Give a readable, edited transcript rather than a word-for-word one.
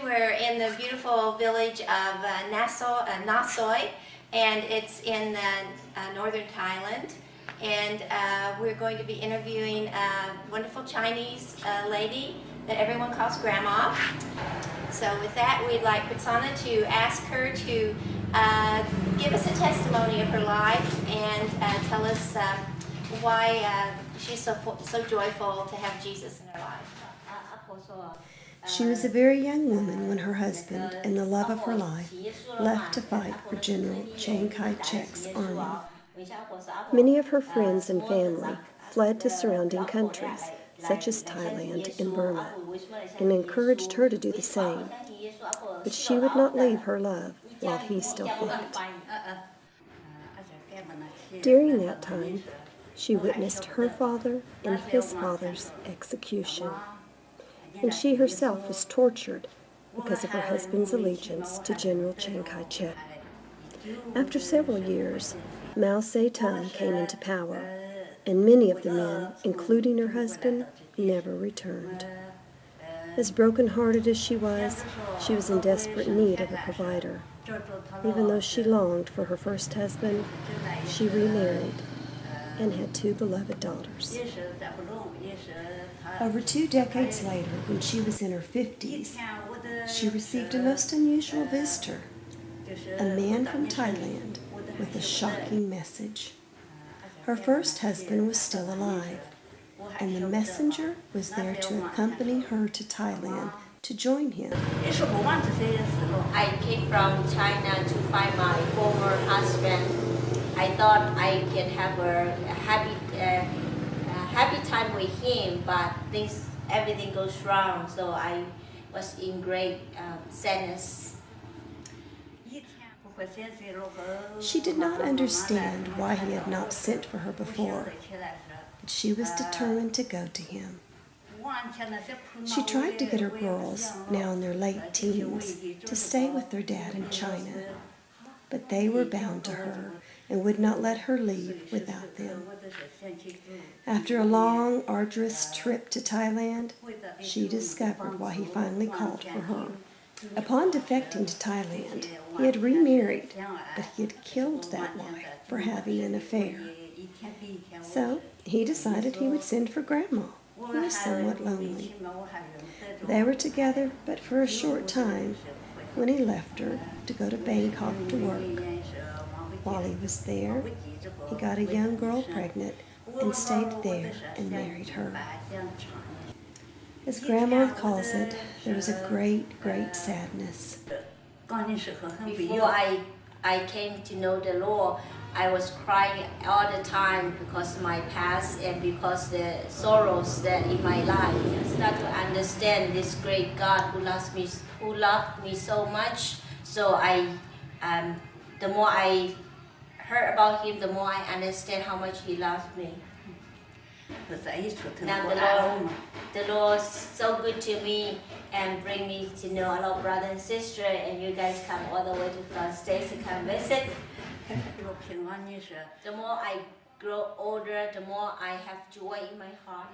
we're in the beautiful village of Nasoy, and it's in northern Thailand. And we're going to be interviewing a wonderful Chinese lady that everyone calls Grandma. So with that, we'd like Prasanna to ask her to give us a testimony of her life and tell us why she's so joyful to have Jesus in her life. She was a very young woman when her husband and the love of her life left to fight for General Chiang Kai-shek's army. Many of her friends and family fled to surrounding countries, such as Thailand and Burma, and encouraged her to do the same. But she would not leave her love while he still fought. During that time, she witnessed her father and his father's execution, and she herself was tortured because of her husband's allegiance to General Chiang Kai-shek. After several years, Mao Zedong came into power, and many of the men, including her husband, never returned. As broken-hearted as she was in desperate need of a provider. Even though she longed for her first husband, she remarried and had 2 beloved daughters. Over 2 decades later, when she was in her 50s, she received a most unusual visitor, a man from Thailand with a shocking message. Her first husband was still alive, and the messenger was there to accompany her to Thailand to join him. I came from China to find my former husband. I thought I can have a happy time with him, but everything goes wrong, so I was in great sadness. She did not understand why he had not sent for her before, but she was determined to go to him. She tried to get her girls, now in their late teens, to stay with their dad in China, but they were bound to her and would not let her leave without them. After a long, arduous trip to Thailand, she discovered why he finally called for her. Upon defecting to Thailand, he had remarried, but he had killed that wife for having an affair. So he decided he would send for Grandma, who was somewhat lonely. They were together, but for a short time, when he left her to go to Bangkok to work. While he was there, he got a young girl pregnant and stayed there and married her. As Grandma calls it, there was a great, great sadness. Before I came to know the Lord, I was crying all the time because of my past and because the sorrows that in my life. I start to understand this great God who loved me so much. So the more I heard about Him, the more I understand how much He loved me. Now the Lord is so good to me and bring me to know a lot of brothers and sisters, and you guys come all the way to the States to come visit. The more I grow older, the more I have joy in my heart.